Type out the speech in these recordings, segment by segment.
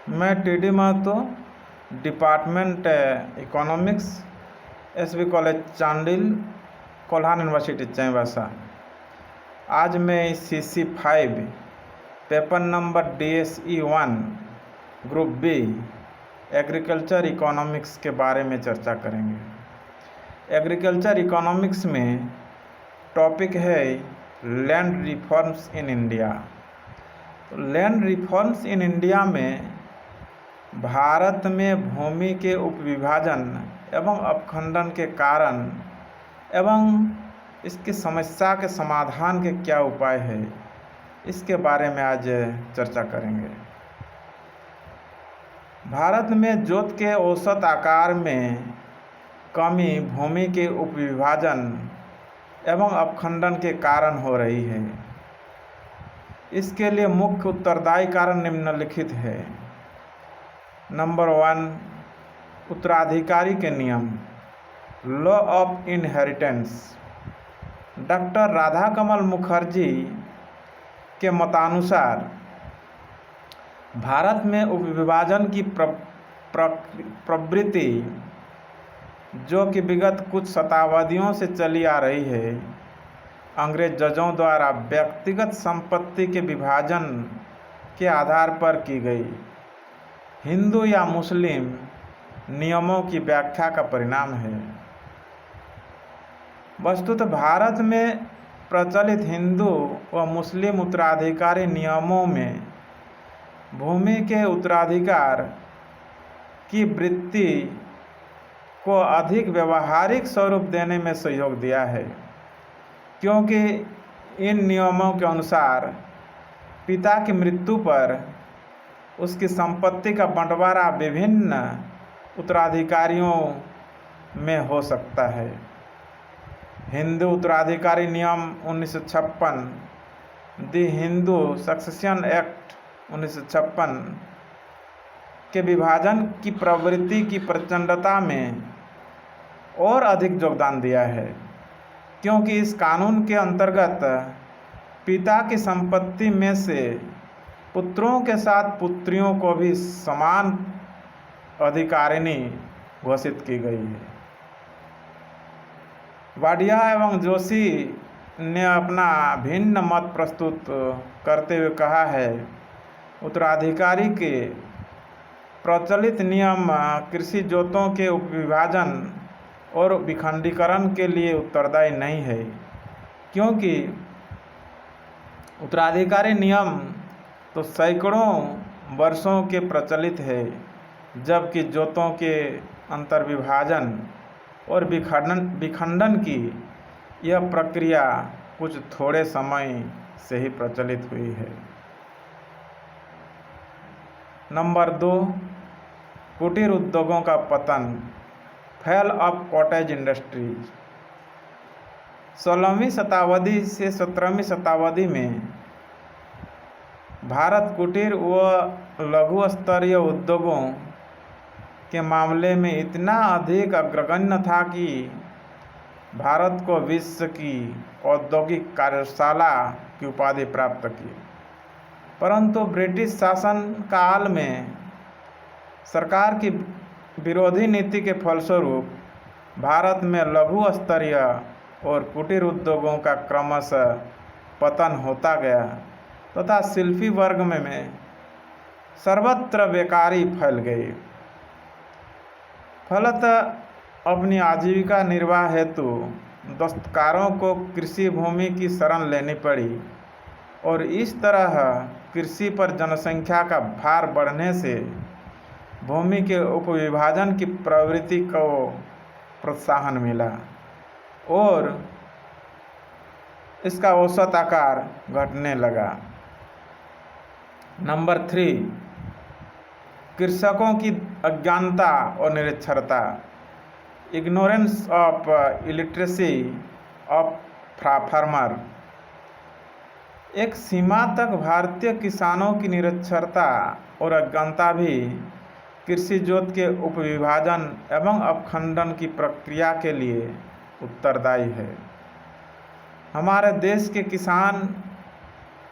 मैं T D Mahato, department economics, SB college Chandil, Kolhan university Chaibasa. आज मैं CC5 paper number DSE1 group B agriculture economics के बारे में चर्चा करेंगे। एग्रीकल्चर इकोनॉमिक्स में टॉपिक है land reforms in India. Land reforms in India में भारत में भूमि के उपविभाजन एवं अपखंडन के कारण एवं इसकी समस्या के समाधान के क्या उपाय है, इसके बारे में आज चर्चा करेंगे। भारत में जोत के औसत आकार में कमी भूमि के उपविभाजन एवं अपखंडन के कारण हो रही है। इसके लिए मुख्य उत्तरदायी कारण निम्नलिखित है। नंबर 1, उत्तराधिकारी के नियम, law of inheritance. Doctor Radhakamal Mukherjee के मतानुसार भारत में उपविभाजन की प्रवृत्ति जो कि विगत कुछ शताब्दियों से चली आ रही है, अंग्रेज जजों द्वारा व्यक्तिगत संपत्ति के विभाजन के आधार पर की गई हिंदू या मुस्लिम नियमों की व्याख्या का परिणाम है। वस्तुतः भारत में प्रचलित हिंदू व मुस्लिम उत्तराधिकारी नियमों में भूमि के उत्तराधिकार की वृत्ति को अधिक व्यवहारिक स्वरूप देने में सहयोग दिया है, क्योंकि इन नियमों के अनुसार पिता की मृत्यु पर उसकी संपत्ति का बंटवारा विभिन्न उत्तराधिकारियों में हो सकता है। हिंदू उत्तराधिकारी नियम 1956, द हिंदू सक्सेशन एक्ट 1956 के विभाजन की प्रवृत्ति की प्रचंडता में और अधिक योगदान दिया है, क्योंकि इस कानून के अंतर्गत पिता की संपत्ति में से पुत्रों के साथ पुत्रियों को भी समान अधिकारिणी घोषित की गई है। वाडिया एवं जोशी ने अपना भिन्न मत प्रस्तुत करते हुए कहा है, उत्तराधिकारी के प्रचलित नियम कृषि जोतों के उपविभाजन और विखंडीकरण के लिए उत्तरदायी नहीं है, क्योंकि उत्तराधिकारी नियम तो सैकड़ों वर्षों के प्रचलित है, जबकि जोतों के अंतर्विभाजन और विखंडन की यह प्रक्रिया कुछ थोड़े समय से ही प्रचलित हुई है। नंबर 2, कुटीर उद्योगों का पतन, फेल ऑफ कॉटेज इंडस्ट्रीज। 16वीं शताब्दी से 17वीं शताब्दी में भारत कुटीर व लघु स्तरीय उद्योगों के मामले में इतना अधिक अग्रगण्य था कि भारत को विश्व की औद्योगिक कार्यशाला की उपाधि प्राप्त की। परंतु ब्रिटिश शासन काल में सरकार की विरोधी नीति के फलस्वरूप भारत में लघु स्तरीय और कुटीर उद्योगों का क्रमशः पतन होता गया तथा शिल्पी वर्ग में सर्वत्र बेकारी फैल गई। फलतः अपनी आजीविका निर्वाह हेतु दस्तकारों को कृषि भूमि की शरण लेनी पड़ी और इस तरह कृषि पर जनसंख्या का भार बढ़ने से भूमि के उपविभाजन की प्रवृत्ति को प्रोत्साहन मिला और इसका औसत आकार घटने लगा। नंबर 3, कृषकों की अज्ञानता और निरक्षरता, ignorance of illiteracy of farmer. एक सीमा तक भारतीय किसानों की निरक्षरता और अज्ञानता भी कृषि जोत के उपविभाजन एवं अपखंडन की प्रक्रिया के लिए उत्तरदायी है। हमारे देश के किसान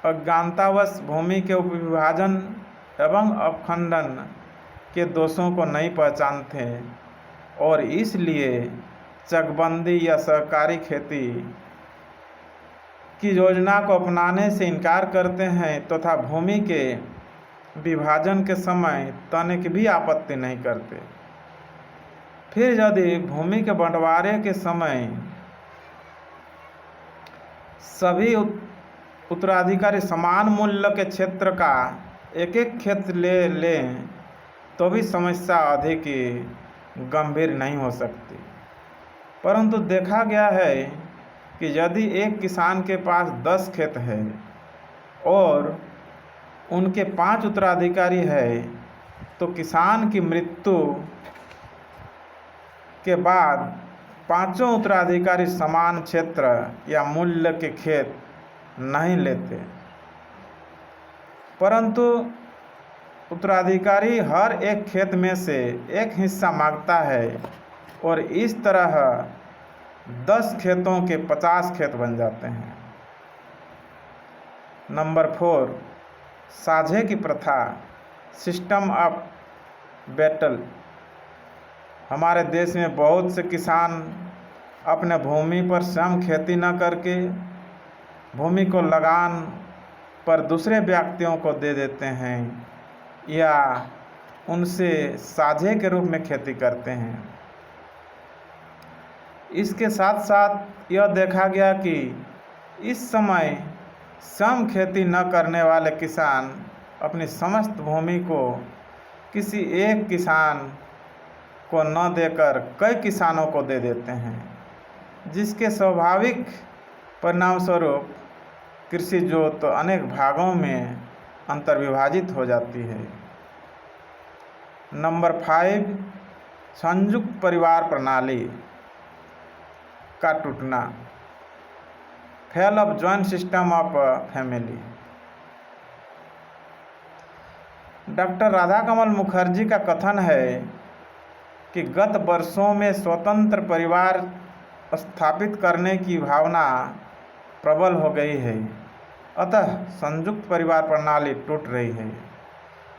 अज्ञानतावश भूमि के उपविभाजन एवं अपखंडन के दोषों को नहीं पहचानते और इसलिए चकबंदी या सहकारी खेती की योजना को अपनाने से इनकार करते हैं तथा भूमि के विभाजन के समय तनिक भी आपत्ति नहीं करते। फिर यदि भूमि के बंटवारे के समय सभी उत्तराधिकारी समान मूल्य के क्षेत्र का एक एक खेत ले लें तो भी समस्या अधिक गंभीर नहीं हो सकती। परंतु देखा गया है कि यदि एक किसान के पास 10 खेत है और उनके 5 उत्तराधिकारी है तो किसान की मृत्यु के बाद पांचों उत्तराधिकारी समान क्षेत्र या मूल्य के खेत नहीं लेते, परंतु उत्तराधिकारी हर एक खेत में से एक हिस्सा मांगता है और इस तरह 10 खेतों के 50 खेत बन जाते हैं। नंबर 4, साझे की प्रथा, सिस्टम ऑफ बैटल। हमारे देश में बहुत से किसान अपने भूमि पर स्वयं खेती न करके भूमि को लगान पर दूसरे व्यक्तियों को दे देते हैं या उनसे साझे के रूप में खेती करते हैं। इसके साथ साथ यह देखा गया कि इस समय स्वयं खेती न करने वाले किसान अपनी समस्त भूमि को किसी एक किसान को न देकर कई किसानों को दे देते हैं, जिसके स्वाभाविक परिणाम स्वरूप कृषि जोत अनेक भागों में अंतर्विभाजित हो जाती है। नंबर 5, संयुक्त परिवार प्रणाली का टूटना, fail of joint system of family. Doctor Radhakamal Mukherjee का कथन है कि गत वर्षों में स्वतंत्र परिवार स्थापित करने की भावना प्रबल हो गई है, अतः संयुक्त परिवार प्रणाली टूट रही है,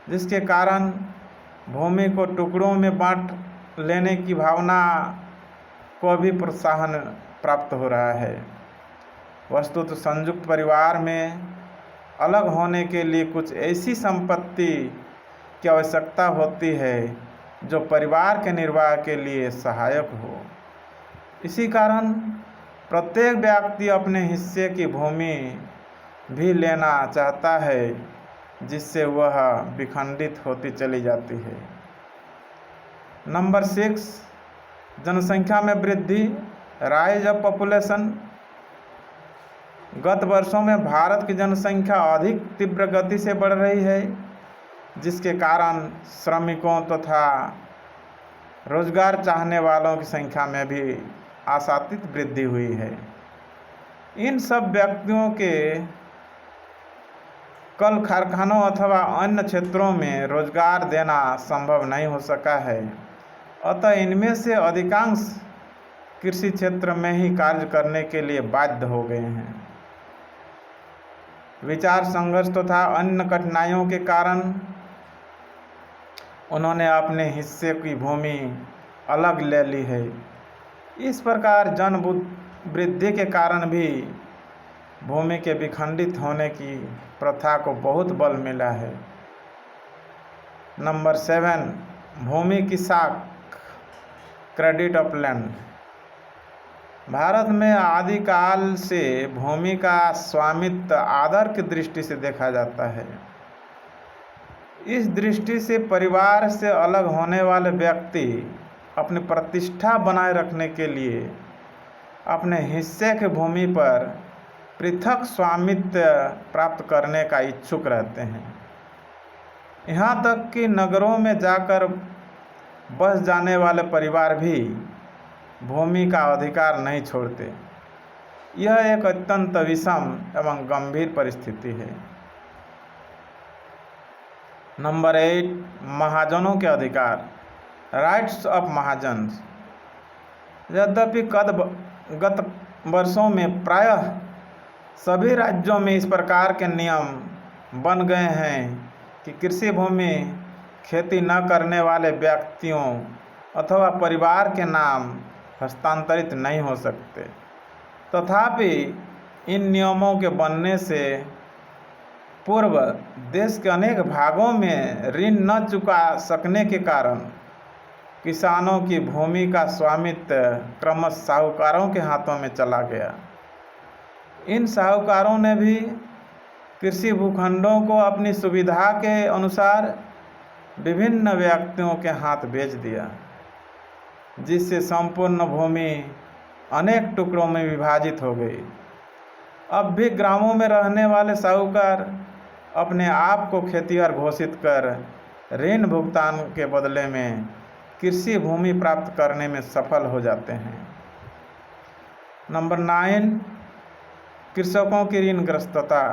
जिसके कारण भूमि को टुकड़ों में बांट लेने की भावना को भी प्रोत्साहन प्राप्त हो रहा है। वस्तुतः संयुक्त परिवार में अलग होने के लिए कुछ ऐसी संपत्ति की आवश्यकता होती है जो परिवार के निर्वाह के लिए सहायक हो। इसी कारण प्रत्येक व्यक्ति अपने हिस्से की भूमि भी लेना चाहता है, जिससे वह विखंडित होती चली जाती है। नंबर 6, जनसंख्या में वृद्धि, राइज ऑफ पॉपुलेशन। गत वर्षों में भारत की जनसंख्या अधिक तीव्र गति से बढ़ रही है, जिसके कारण श्रमिकों तथा रोजगार चाहने वालों की संख्या में भी आशातीत वृद्धि हुई है। इन सब व्यक्तियों के कल कारखानों अथवा अन्य क्षेत्रों में रोजगार देना संभव नहीं हो सका है, अतः इनमें से अधिकांश कृषि क्षेत्र में ही कार्य करने के लिए बाध्य हो गए हैं। विचार संघर्ष तथा अन्य कठिनाइयों के कारण उन्होंने अपने हिस्से की भूमि अलग ले ली है। इस प्रकार जन वृद्धि के कारण भी भूमि के विखंडित होने की प्रथा को बहुत बल मिला है। नंबर 7, भूमि की साख, क्रेडिट ऑफ लैंड। भारत में आदिकाल से भूमि का स्वामित्व आदर की दृष्टि से देखा जाता है। इस दृष्टि से परिवार से अलग होने वाले व्यक्ति अपनी प्रतिष्ठा बनाए रखने के लिए अपने हिस्से की भूमि पर पृथक स्वामित्व प्राप्त करने का इच्छुक रहते हैं। यहाँ तक कि नगरों में जाकर बस जाने वाले परिवार भी भूमि का अधिकार नहीं छोड़ते। यह एक अत्यंत विषम एवं गंभीर परिस्थिति है। नंबर 8, महाजनों के अधिकार, राइट्स ऑफ महाजन। यद्यपि गत वर्षों में प्रायः सभी राज्यों में इस प्रकार के नियम बन गए हैं कि कृषि भूमि खेती न करने वाले व्यक्तियों अथवा परिवार के नाम हस्तांतरित नहीं हो सकते। तथापि इन नियमों के बनने से पूर्व देश के अनेक भागों में ऋण न चुका सकने के कारण किसानों की भूमि का स्वामित्व क्रमशः साहूकारों के हाथों में चला गया। इन साहूकारों ने भी कृषि भूखंडों को अपनी सुविधा के अनुसार विभिन्न व्यक्तियों के हाथ बेच दिया, जिससे संपूर्ण भूमि अनेक टुकड़ों में विभाजित हो गई। अब भी ग्रामों में रहने वाले साहूकार अपने आप को खेतिहर घोषित कर ऋण भुगतान के बदले में कृषि भूमि प्राप्त करने में सफल हो जाते हैं। नंबर 9, कृषकों की ऋणग्रस्तता,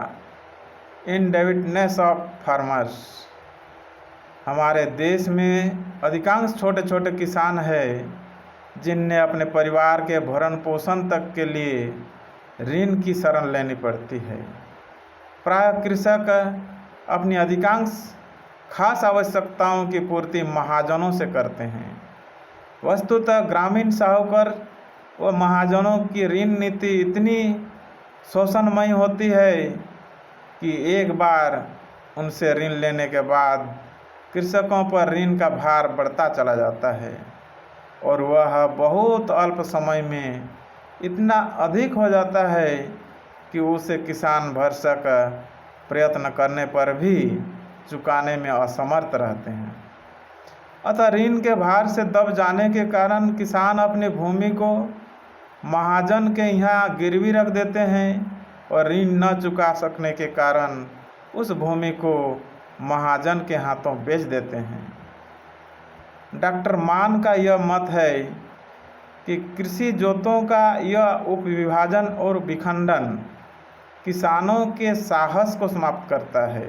इंडेबिटनेस ऑफ फार्मर्स। हमारे देश में अधिकांश छोटे छोटे किसान हैं जिन्हें अपने परिवार के भरण पोषण तक के लिए ऋण की शरण लेनी पड़ती है। प्रायः कृषक अपनी अधिकांश खास आवश्यकताओं की पूर्ति महाजनों से करते हैं। वस्तुतः ग्रामीण साहूकार व महाजनों की ऋण नीति इतनी शोषणमयी होती है कि एक बार उनसे ऋण लेने के बाद कृषकों पर ऋण का भार बढ़ता चला जाता है और वह बहुत अल्प समय में इतना अधिक हो जाता है कि उसे किसान भरसक प्रयत्न करने पर भी चुकाने में असमर्थ रहते हैं। अतः ऋण के भार से दब जाने के कारण किसान अपनी भूमि को महाजन के यहाँ गिरवी रख देते हैं और ऋण न चुका सकने के कारण उस भूमि को महाजन के हाथों बेच देते हैं। डॉक्टर मान का यह मत है कि कृषि जोतों का यह उपविभाजन और विखंडन किसानों के साहस को समाप्त करता है,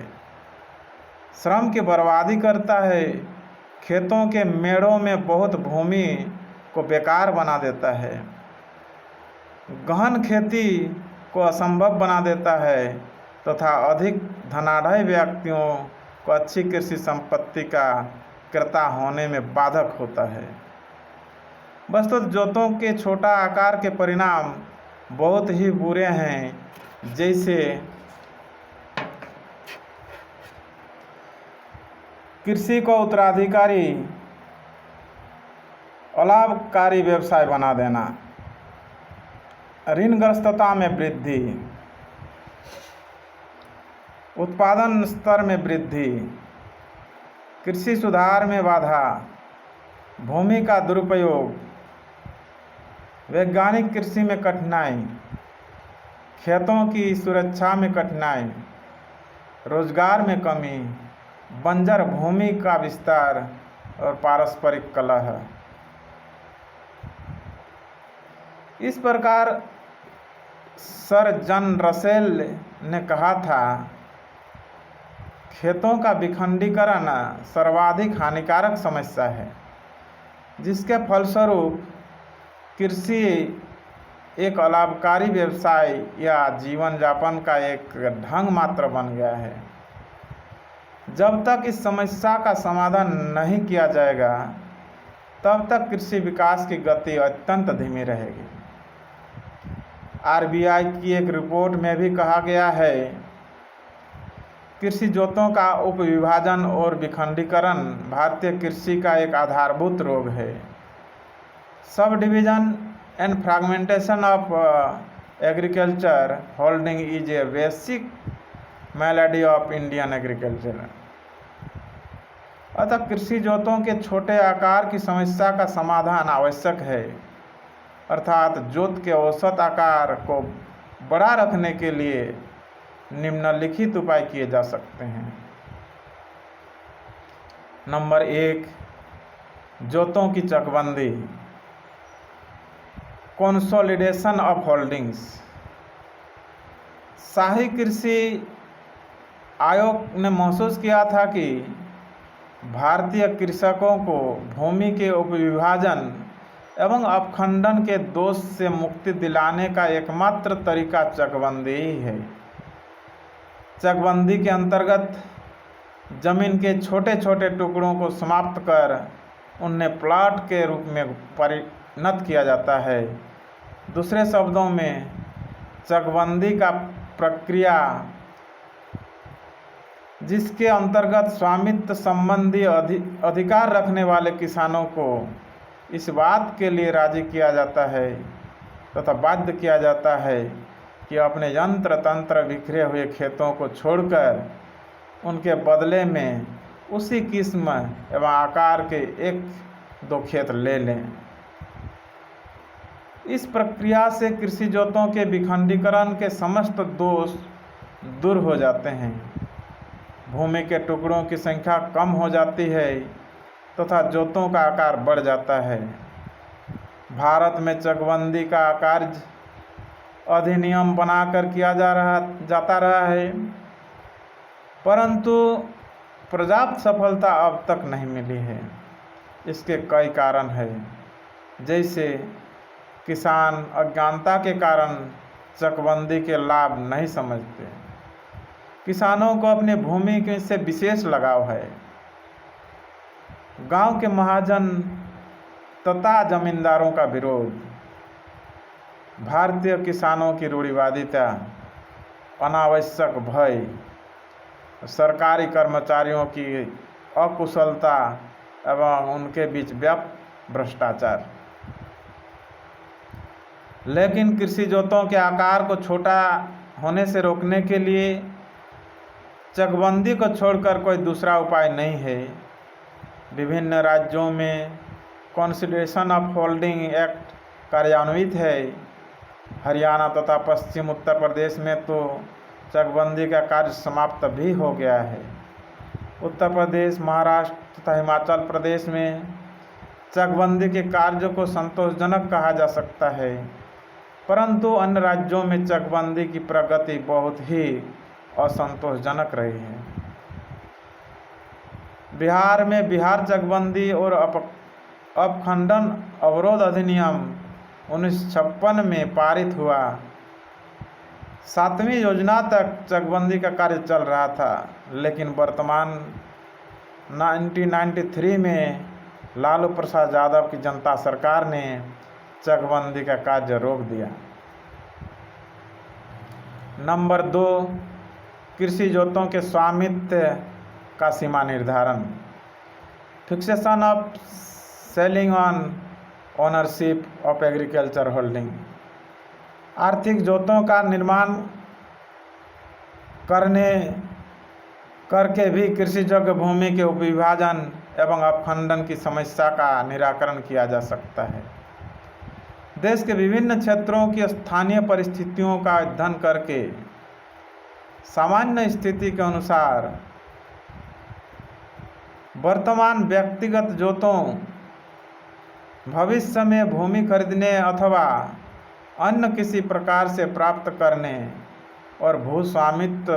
श्रम की बर्बादी करता है, खेतों के मेड़ों में बहुत भूमि को बेकार बना देता है, गहन खेती को असंभव बना देता है तथा अधिक धनाढ़ व्यक्तियों को अच्छी कृषि संपत्ति का कर्ता होने में बाधक होता है। वस्तुतः जोतों के छोटा आकार के परिणाम बहुत ही बुरे हैं, जैसे कृषि को उत्तराधिकारी अलाभकारी व्यवसाय बना देना, ऋणग्रस्तता में वृद्धि, उत्पादन स्तर में वृद्धि, कृषि सुधार में बाधा, भूमि का दुरुपयोग, वैज्ञानिक कृषि में कठिनाई, खेतों की सुरक्षा में कठिनाई, रोजगार में कमी, बंजर भूमि का विस्तार और पारस्परिक कलह। इस प्रकार सर जॉन रसेल ने कहा था, खेतों का विखंडीकरण सर्वाधिक हानिकारक समस्या है, जिसके फलस्वरूप कृषि एक अलाभकारी व्यवसाय या जीवन यापन का एक ढंग मात्र बन गया है। जब तक इस समस्या का समाधान नहीं किया जाएगा, तब तक कृषि विकास की गति अत्यंत धीमी रहेगी। आरबीआई की एक रिपोर्ट में भी कहा गया है, कृषि जोतों का उपविभाजन और विखंडीकरण भारतीय कृषि का एक आधारभूत रोग है। Sub division and fragmentation of agriculture holding is a basic malady of Indian agriculture. अतः कृषि जोतों के छोटे आकार की समस्या का समाधान आवश्यक है, अर्थात जोत के औसत आकार को बड़ा रखने के लिए निम्नलिखित उपाय किए जा सकते हैं। नंबर 1, जोतों की चकबंदी, कंसोलिडेशन ऑफ होल्डिंग्स। शाही कृषि आयोग ने महसूस किया था कि भारतीय कृषकों को भूमि के उपविभाजन एवं अपखंडन के दोष से मुक्ति दिलाने का एकमात्र तरीका चकबंदी ही है। चकबंदी के अंतर्गत जमीन के छोटे छोटे टुकड़ों को समाप्त कर उन्हें प्लॉट के रूप में परिणत किया जाता है। दूसरे शब्दों में चकबंदी का प्रक्रिया जिसके अंतर्गत स्वामित्व संबंधी अधिकार रखने वाले किसानों को इस बात के लिए राजी किया जाता है तथा बाध्य किया जाता है कि अपने यंत्र तंत्र बिखरे हुए खेतों को छोड़कर उनके बदले में उसी किस्म एवं आकार के 1-2 खेत ले लें। इस प्रक्रिया से कृषि जोतों के विखंडीकरण के समस्त दोष दूर हो जाते हैं, भूमि के टुकड़ों की संख्या कम हो जाती है तथा जोतों का आकार बढ़ जाता है। भारत में चकबंदी का कार्य अधिनियम बनाकर किया जाता रहा है, परंतु पर्याप्त सफलता अब तक नहीं मिली है। इसके कई कारण हैं, जैसे किसान अज्ञानता के कारण चकबंदी के लाभ नहीं समझते, किसानों को अपनी भूमि से विशेष लगाव है, गांव के महाजन तथा जमींदारों का विरोध, भारतीय किसानों की रूढ़िवादिता, अनावश्यक भय, सरकारी कर्मचारियों की अकुशलता एवं उनके बीच व्याप्त भ्रष्टाचार। लेकिन कृषि जोतों के आकार को छोटा होने से रोकने के लिए चकबंदी को छोड़कर कोई दूसरा उपाय नहीं है। विभिन्न राज्यों में कंसोलिडेशन ऑफ होल्डिंग एक्ट कार्यान्वित है। हरियाणा तथा पश्चिम उत्तर प्रदेश में तो चकबंदी का कार्य समाप्त भी हो गया है। उत्तर प्रदेश, महाराष्ट्र तथा हिमाचल प्रदेश में चकबंदी के कार्य को संतोषजनक कहा जा सकता है, परंतु अन्य राज्यों में चकबंदी की प्रगति बहुत ही असंतोषजनक रही है। बिहार में बिहार चकबंदी और अपखंडन अवरोध अधिनियम 1956 में पारित हुआ। 7वीं योजना तक चकबंदी का कार्य चल रहा था, लेकिन वर्तमान 1993 में लालू प्रसाद यादव की जनता सरकार ने चकबंदी का कार्य रोक दिया। नंबर 2, कृषि जोतों के स्वामित्व का सीमा निर्धारण, fixation of selling on ownership of agriculture holding. आर्थिक जोतों का निर्माण करके भी कृषियोग्य भूमि के उपविभाजन एवं अपखंडन की समस्या का निराकरण किया जा सकता है। देश के विभिन्न क्षेत्रों की स्थानीय परिस्थितियों का अध्ययन करके सामान्य स्थिति के अनुसार वर्तमान व्यक्तिगत जोतों भविष्य में भूमि खरीदने अथवा अन्य किसी प्रकार से प्राप्त करने और भूस्वामित्व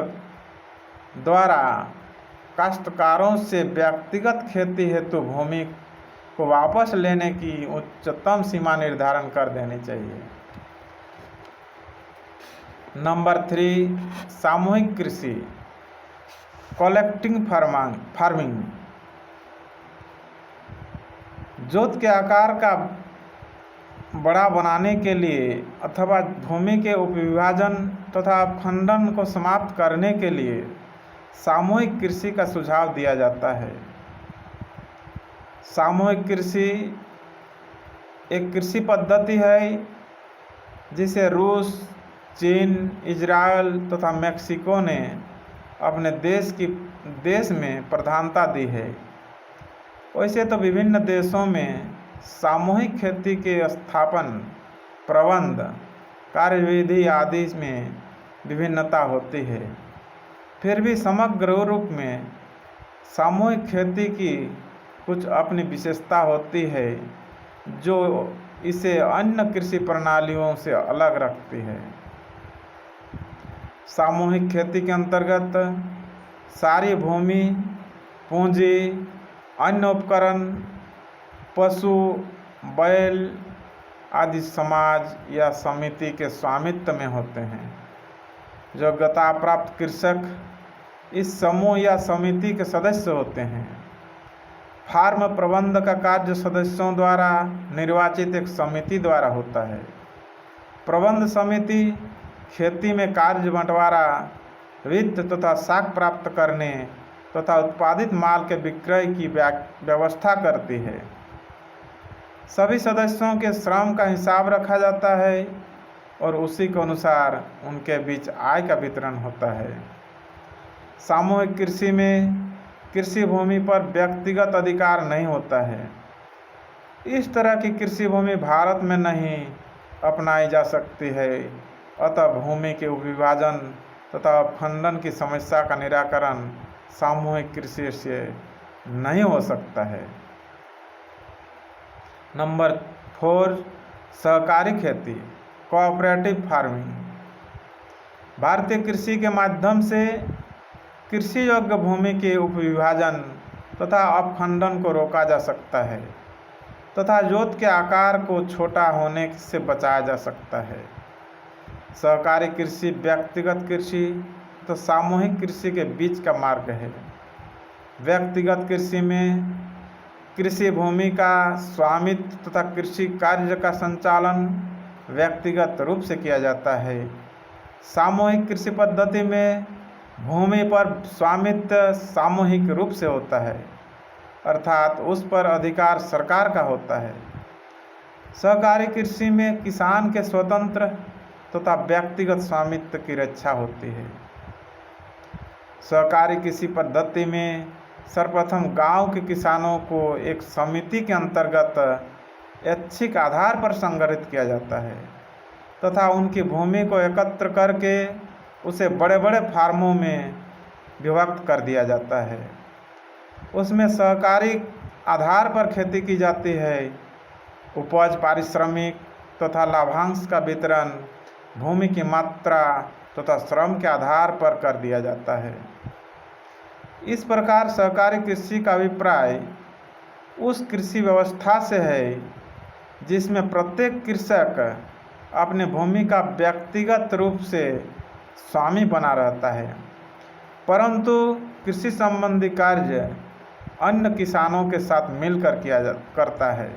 द्वारा काश्तकारों से व्यक्तिगत खेती हेतु भूमि को वापस लेने की उच्चतम सीमा निर्धारण कर देनी चाहिए। नंबर 3, सामूहिक कृषि, कलेक्टिव फार्मिंग। जोत के आकार का बड़ा बनाने के लिए अथवा भूमि के उपविभाजन तथा अपखंडन को समाप्त करने के लिए सामूहिक कृषि का सुझाव दिया जाता है। सामूहिक कृषि एक कृषि पद्धति है जिसे रूस, चीन, इजराइल तथा मेक्सिको ने अपने देश में प्रधानता दी है। वैसे तो विभिन्न देशों में सामूहिक खेती के स्थापन, प्रबंध, कार्यविधि आदि में विभिन्नता होती है, फिर भी समग्र रूप में सामूहिक खेती की कुछ अपनी विशेषता होती है जो इसे अन्य कृषि प्रणालियों से अलग रखती है। सामूहिक खेती के अंतर्गत सारी भूमि, पूंजी, अन्य उपकरण, पशु, बैल आदि समाज या समिति के स्वामित्व में होते हैं। योग्यता प्राप्त कृषक इस समूह या समिति के सदस्य होते हैं। फार्म प्रबंध का कार्य सदस्यों द्वारा निर्वाचित एक समिति द्वारा होता है। प्रबंध समिति खेती में कार्य बंटवारा, वित्त तथा साख प्राप्त करने तथा उत्पादित माल के विक्रय की व्यवस्था करती है। सभी सदस्यों के श्रम का हिसाब रखा जाता है और उसी के अनुसार उनके बीच आय का वितरण होता है। सामूहिक कृषि में कृषि भूमि पर व्यक्तिगत अधिकार नहीं होता है। इस तरह की कृषि भूमि भारत में नहीं अपनाई जा सकती है, अतः भूमि के उपविभाजन तथा अपखंडन की समस्या का निराकरण सामूहिक कृषि से नहीं हो सकता है। नंबर 4, सहकारी खेती, कोऑपरेटिव फार्मिंग। भारतीय कृषि के माध्यम से कृषि योग्य भूमि के उपविभाजन तथा अपखंडन को रोका जा सकता है तथा जोत के आकार को छोटा होने से बचाया जा सकता है। सहकारी कृषि व्यक्तिगत कृषि तो सामूहिक कृषि के बीच का मार्ग है। व्यक्तिगत कृषि में कृषि भूमि का स्वामित्व तथा कृषि कार्य का संचालन व्यक्तिगत रूप से किया जाता है। सामूहिक कृषि पद्धति में भूमि पर स्वामित्व सामूहिक रूप से होता है, अर्थात उस पर अधिकार सरकार का होता है। सहकारी कृषि में किसान के स्वतंत्र तथा व्यक्तिगत स्वामित्व की रक्षा होती है। सहकारी कृषि पद्धति में सर्वप्रथम गांव के किसानों को एक समिति के अंतर्गत ऐच्छिक आधार पर संगठित किया जाता है तथा उनकी भूमि को एकत्र करके उसे बड़े बड़े फार्मों में विभक्त कर दिया जाता है। उसमें सहकारी आधार पर खेती की जाती है। उपज, पारिश्रमिक तथा लाभांश का वितरण भूमि की मात्रा तथा श्रम के आधार पर कर दिया जाता है। इस प्रकार सहकारी कृषि का अभिप्राय उस कृषि व्यवस्था से है जिसमें प्रत्येक कृषक अपने भूमि का व्यक्तिगत रूप से स्वामी बना रहता है, परंतु कृषि संबंधी कार्य अन्य किसानों के साथ मिलकर करता है।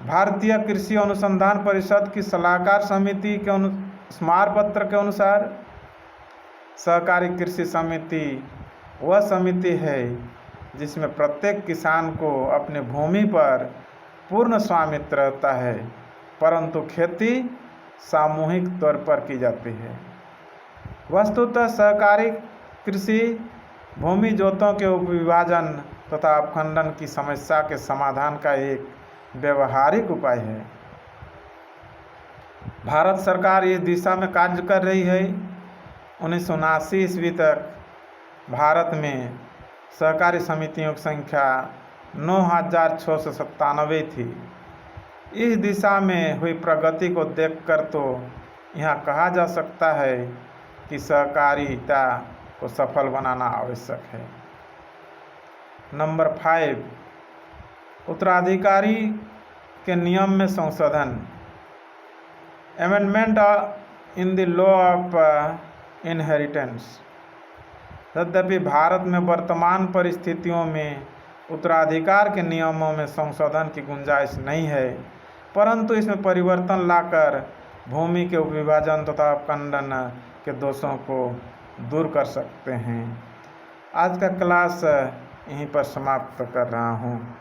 भारतीय कृषि अनुसंधान परिषद की सलाहकार समिति के स्मार पत्र के अनुसार सहकारी कृषि समिति वह समिति है जिसमें प्रत्येक किसान को अपनी भूमि पर पूर्ण स्वामित्व रहता है, परंतु खेती सामूहिक तौर पर की जाती है। वस्तुतः सहकारी कृषि भूमि जोतों के उपविभाजन तथा अपखंडन की समस्या के समाधान का एक व्यवहारिक उपाय है। भारत सरकार इस दिशा में कार्य कर रही है। 1979 ईस्वी तक भारत में सहकारी समितियों की संख्या 9,697 थी। इस दिशा में हुई प्रगति को देखकर तो यह कहा जा सकता है कि सहकारिता को सफल बनाना आवश्यक है। नंबर 5, उत्तराधिकारी के नियम में संशोधन, amendment in the law of inheritance. यद्यपि भारत में वर्तमान परिस्थितियों में उत्तराधिकार के नियमों में संशोधन की गुंजाइश नहीं है, परंतु इसमें परिवर्तन लाकर भूमि के उपविभाजन तथा अपखंडन के दोषों को दूर कर सकते हैं। आज का क्लास यहीं पर समाप्त कर रहा हूँ।